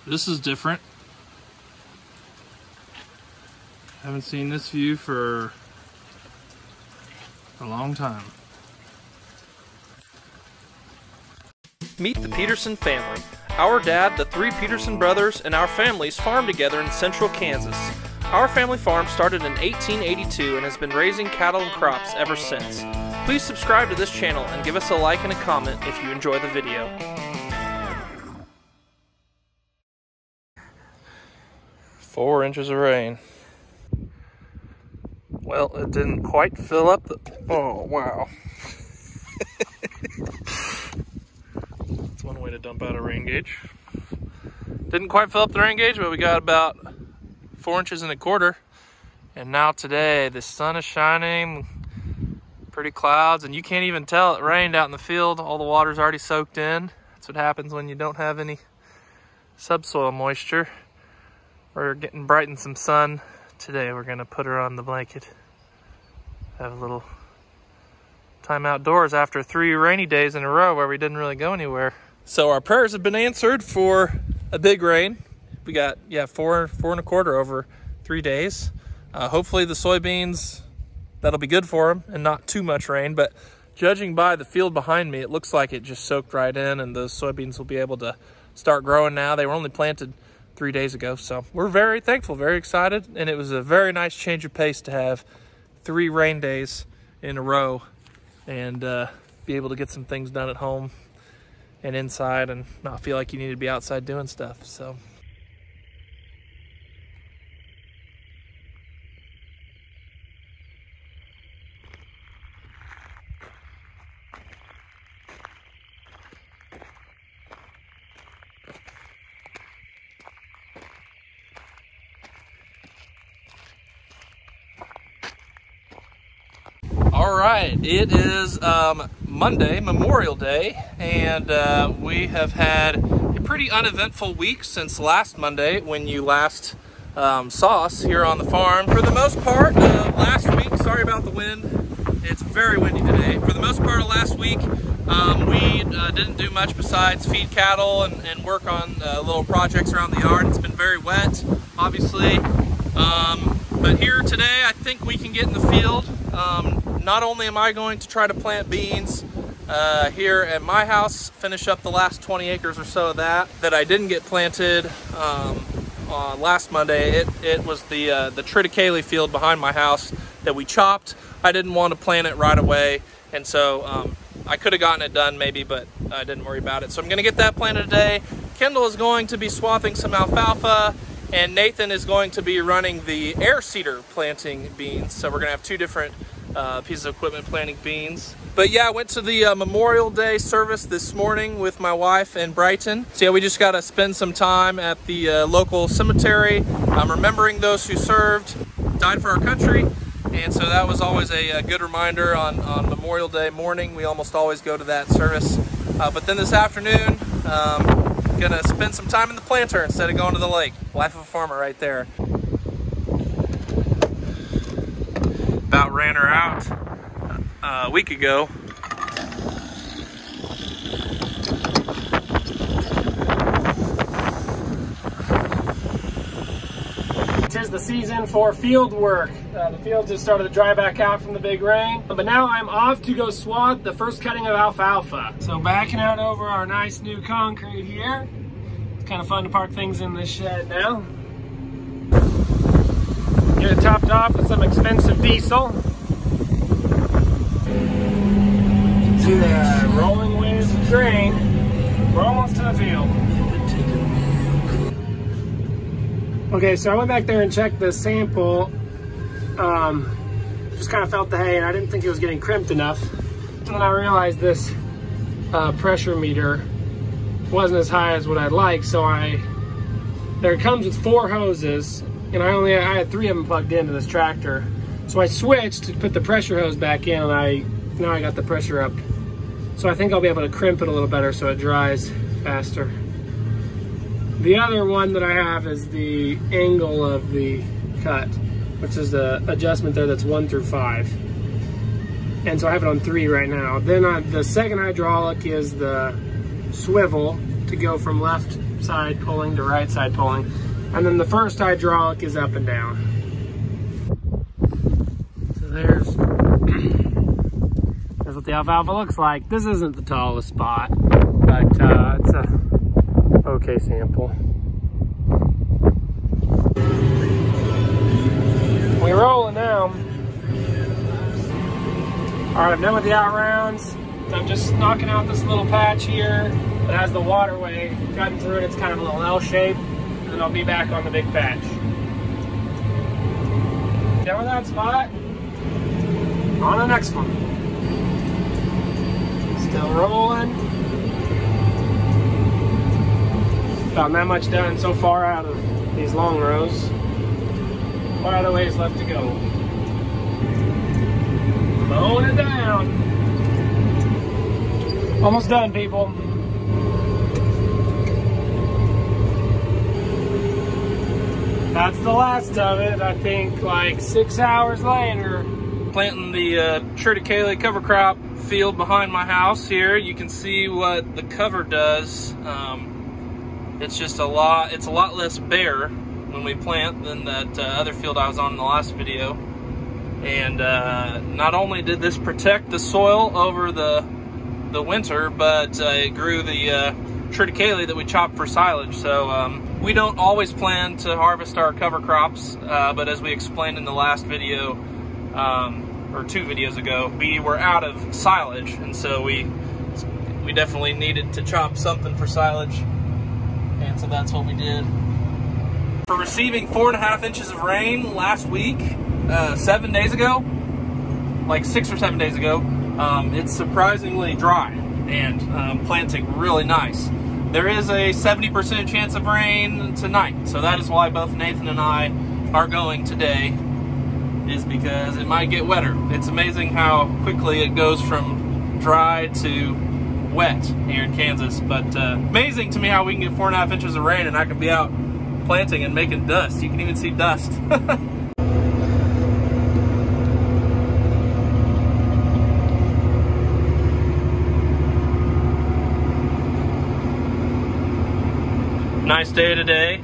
This is different. Haven't seen this view for a long time. Meet the Peterson family. Our dad, the 3 Peterson brothers, and our families farm together in central Kansas. Our family farm started in 1882 and has been raising cattle and crops ever since. Please subscribe to this channel and give us a like and a comment if you enjoy the video. Four inches of rain. Well, it didn't quite fill up the... Oh, wow. That's one way to dump out a rain gauge. Didn't quite fill up the rain gauge, but we got about 4 inches and a quarter. And now today, the sun is shining, pretty clouds, and you can't even tell it rained out in the field. All the water's already soaked in. That's what happens when you don't have any subsoil moisture. We're getting bright in some sun. Today we're gonna put her on the blanket. Have a little time outdoors after 3 rainy days in a row where we didn't really go anywhere. So our prayers have been answered for a big rain. We got, yeah, 4 and a quarter over 3 days. Hopefully the soybeans, that'll be good for them and not too much rain, but judging by the field behind me, it looks like it just soaked right in and those soybeans will be able to start growing now. They were only planted 3 days ago, so we're very thankful, very excited, and it was a very nice change of pace to have 3 rain days in a row and be able to get some things done at home and inside and not feel like you need to be outside doing stuff. So all right, it is Monday, Memorial Day, and we have had a pretty uneventful week since last Monday when you last saw us here on the farm. For the most part of last week, sorry about the wind, it's very windy today. For the most part of last week, we didn't do much besides feed cattle and work on little projects around the yard. It's been very wet, obviously, but here today I think we can get in the field. Not only am I going to try to plant beans here at my house, finish up the last 20 acres or so of that I didn't get planted last Monday. It was the triticale field behind my house that we chopped. I didn't want to plant it right away, and so I could have gotten it done maybe, but I didn't worry about it. So I'm going to get that planted today. Kendall is going to be swathing some alfalfa, and Nathan is going to be running the air seeder planting beans. So we're going to have 2 different pieces of equipment planting beans. But yeah, I went to the Memorial Day service this morning with my wife in Brighton. So yeah, we just got to spend some time at the local cemetery, remembering those who served, died for our country. And so that was always a good reminder on Memorial Day morning. We almost always go to that service. But then this afternoon, gonna spend some time in the planter instead of going to the lake. Life of a farmer right there. About ran her out a week ago. Tis the season for field work. The fields just started to dry back out from the big rain. But now I'm off to go swath the first cutting of alfalfa. So backing out over our nice new concrete here. It's kind of fun to park things in this shed now. Get it topped off with some expensive diesel. See the rolling waves of grain. We're almost to the field. Okay, so I went back there and checked the sample. Just kind of felt the hay, and I didn't think it was getting crimped enough. And then I realized this pressure meter wasn't as high as what I'd like, so there it comes with 4 hoses, and I had 3 of them plugged into this tractor. So I switched to put the pressure hose back in, and now I got the pressure up. So I think I'll be able to crimp it a little better so it dries faster. The other one that I have is the angle of the cut, which is the adjustment there that's 1 through 5. And so I have it on 3 right now. Then the second hydraulic is the swivel to go from left left side pulling to right side pulling. And then the first hydraulic is up and down. So there's what the alfalfa looks like. This isn't the tallest spot, but it's a okay sample. We're rolling now. All right, I'm done with the out rounds. I'm just knocking out this little patch here that has the waterway cutting through it. It's kind of a little L shape, and then I'll be back on the big patch. Done with that spot. On the next one. Still rolling. About that much done so far out of these long rows. Quite a ways left to go. Mowing it down. Almost done, people. That's the last of it. I think like 6 hours later. Planting the triticale cover crop field behind my house here. You can see what the cover does. It's just a lot less bare when we plant than that other field I was on in the last video. And not only did this protect the soil over the winter, but it grew the triticale that we chopped for silage. So we don't always plan to harvest our cover crops, but as we explained in the last video, or 2 videos ago, we were out of silage, and so we definitely needed to chop something for silage, and so that's what we did. For receiving 4.5 inches of rain last week, 7 days ago, like 6 or 7 days ago, it's surprisingly dry and planting really nice. There is a 70% chance of rain tonight, so that is why both Nathan and I are going today, is because it might get wetter. It's amazing how quickly it goes from dry to wet here in Kansas, but amazing to me how we can get 4.5 inches of rain and I can be out planting and making dust. You can even see dust. Nice day today.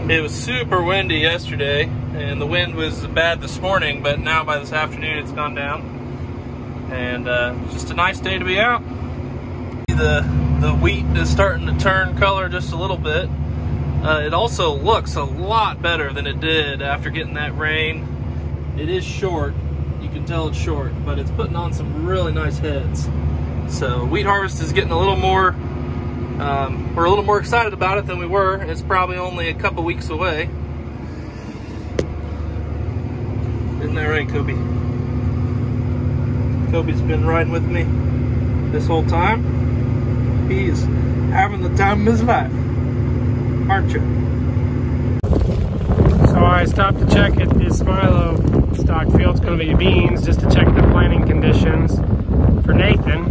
It was super windy yesterday, and the wind was bad this morning, but now by this afternoon it's gone down. And just a nice day to be out. The wheat is starting to turn color just a little bit. It also looks a lot better than it did after getting that rain. It is short, you can tell it's short, but it's putting on some really nice heads. So wheat harvest is getting a little more, we're a little more excited about it than we were. It's probably only a couple weeks away. Isn't that right, Kobe? Kobe's been riding with me this whole time. He's having the time of his life, aren't you? So I stopped to check at this Milo stock field. It's going to be beans, just to check the planting conditions for Nathan.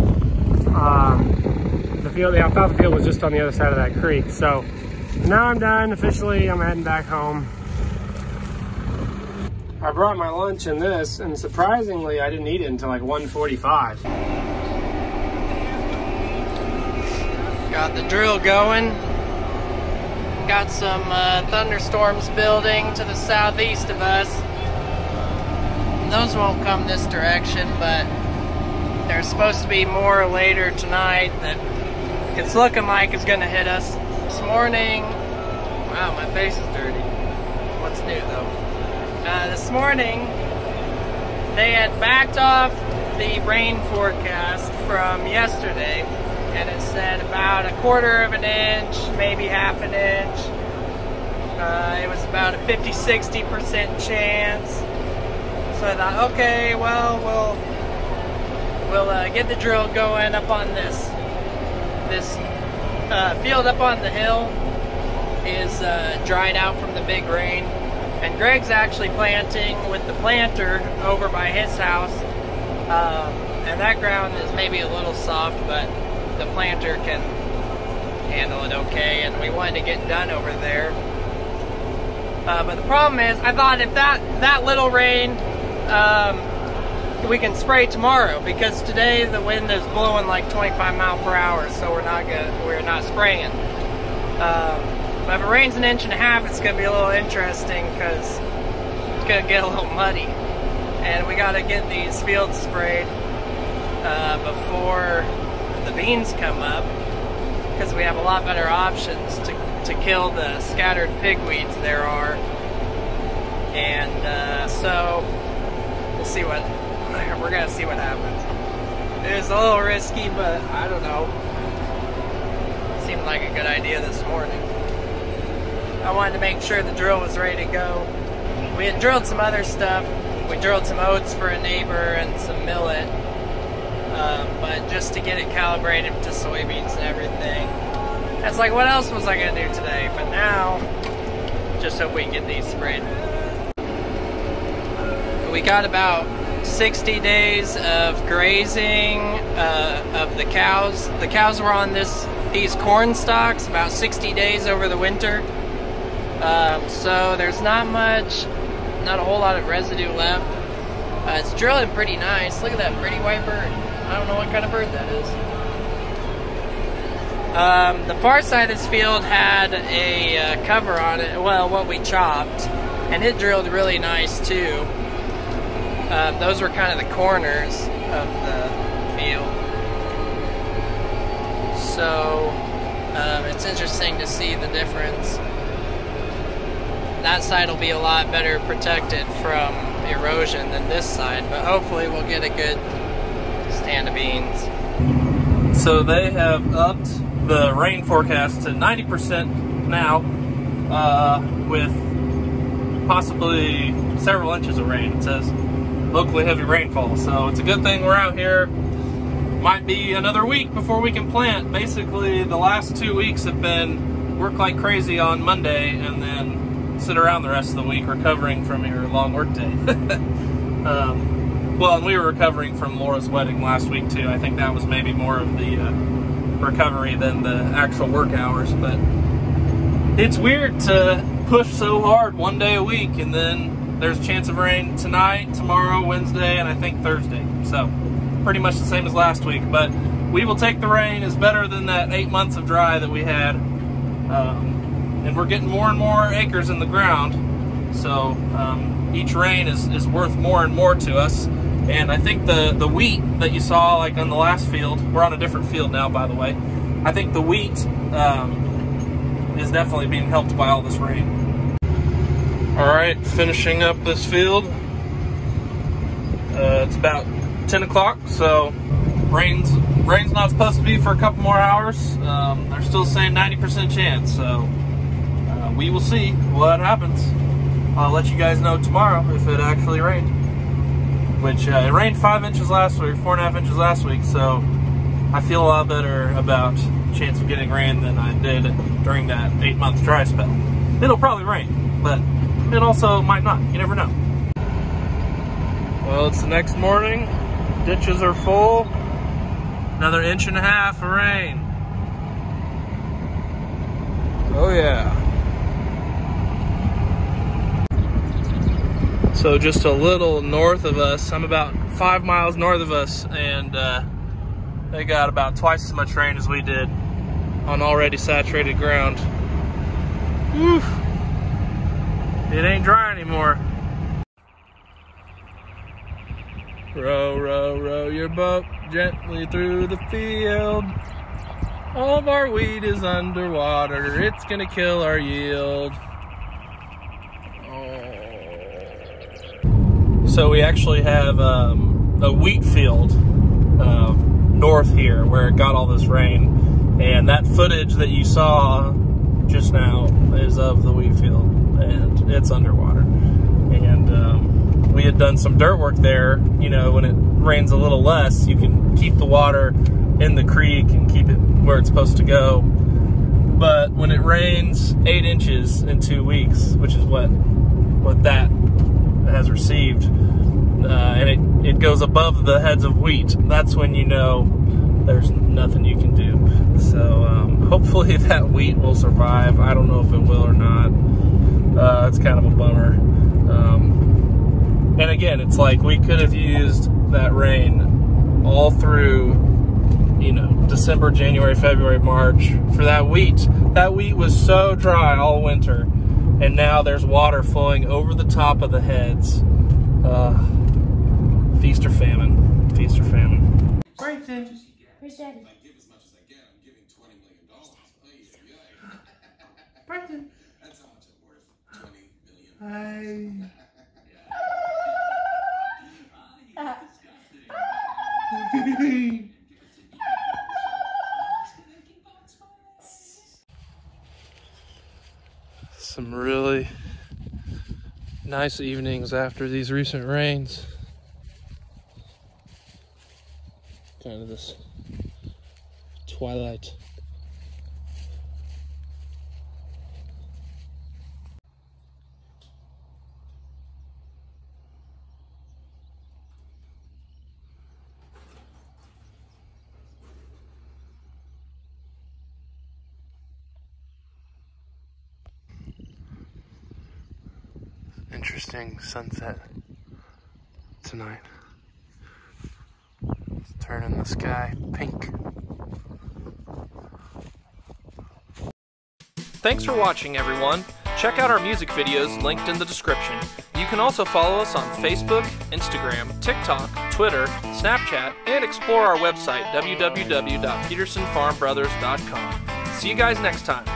The alfalfa field was just on the other side of that creek. So now I'm done officially. I'm heading back home. I brought my lunch in this, and surprisingly, I didn't eat it until like 1:45. Got the drill going. Got some thunderstorms building to the southeast of us. Those won't come this direction, but there's supposed to be more later tonight that it's looking like it's gonna hit us. This morning, wow, my face is dirty. What's new though? This morning, they had backed off the rain forecast from yesterday, and it said about 1/4 of an inch, maybe 1/2 an inch. It was about a 50-60% chance. So I thought, okay, well, we'll get the drill going up on this field up on the hill is dried out from the big rain. And Greg's actually planting with the planter over by his house. And that ground is maybe a little soft, but the planter can handle it okay. And we wanted to get done over there. But the problem is, I thought if that little rain, we can spray tomorrow, because today the wind is blowing like 25 miles per hour, so we're not spraying. But if it rains an inch and a half, it's gonna be a little interesting because it's gonna get a little muddy. And we gotta get these fields sprayed before the beans come up, because we have a lot better options to kill the scattered pigweeds there are. And so we'll see what, we're gonna see what happens. It's a little risky, but I don't know. Seemed like a good idea this morning. I wanted to make sure the drill was ready to go. We had drilled some other stuff. We drilled some oats for a neighbor and some millet, but just to get it calibrated to soybeans and everything. It's like, what else was I gonna do today? But now, just hope we can get these sprayed. We got about 60 days of grazing of the cows. The cows were on these corn stalks about 60 days over the winter. So there's not a whole lot of residue left. It's drilling pretty nice. Look at that pretty white bird. I don't know what kind of bird that is. The far side of this field had a cover on it, well, what we chopped, and it drilled really nice too. Those were kind of the corners of the field. So it's interesting to see the difference. That side will be a lot better protected from erosion than this side, but hopefully we'll get a good stand of beans. So they have upped the rain forecast to 90% now, with possibly several inches of rain. It says locally heavy rainfall, so it's a good thing we're out here. Might be another week before we can plant. Basically, the last 2 weeks have been work like crazy on Monday and then sit around the rest of the week recovering from your long work day. Well, and we were recovering from Laura's wedding last week too. I think that was maybe more of the recovery than the actual work hours, but it's weird to push so hard one day a week and then there's a chance of rain tonight, tomorrow, Wednesday, and I think Thursday. So pretty much the same as last week, but we will take the rain. It's better than that 8 months of dry that we had. And we're getting more and more acres in the ground, so each rain is worth more and more to us. And I think the wheat that you saw, like on the last field, we're on a different field now, by the way. I think the wheat is definitely being helped by all this rain. All right, finishing up this field. It's about 10 o'clock, so rain's not supposed to be for a couple more hours. They're still saying 90% chance, so we will see what happens. I'll let you guys know tomorrow if it actually rained. Which it rained 5 inches last week, 4.5 inches last week, so I feel a lot better about chance of getting rain than I did during that 8-month dry spell. It'll probably rain, but it also might not. You never know. Well, it's the next morning. Ditches are full. Another 1.5 inches of rain. Oh yeah. So just a little north of us, I'm about 5 miles north of us, and they got about twice as much rain as we did on already saturated ground. Whew. It ain't dry anymore. Row, row, row your boat gently through the field. All of our wheat is underwater. It's gonna kill our yield. So we actually have a wheat field north here where it got all this rain, and that footage that you saw just now is of the wheat field, and it's underwater. And we had done some dirt work there. You know, when it rains a little less, you can keep the water in the creek and keep it where it's supposed to go. But when it rains 8 inches in 2 weeks, which is what that has received, and it goes above the heads of wheat, that's when you know there's nothing you can do. So hopefully that wheat will survive. I don't know if it will or not. It's kind of a bummer. And again, it's like we could have used that rain all through you know, December, January, February, March for that wheat. That wheat was so dry all winter, and now there's water flowing over the top of the heads. Feast or famine. Feast or famine. Bryson, Where's Daddy? If I give as much as I get, I'm giving $20 million. Bryson. That's how much I'm worth. $20 million. Some really nice evenings after these recent rains. Kind of this twilight. Interesting sunset tonight. It's turning the sky pink. Thanks for watching, everyone. Check out our music videos linked in the description. You can also follow us on Facebook, Instagram, TikTok, Twitter, Snapchat, and explore our website, www.petersonfarmbrothers.com. See you guys next time.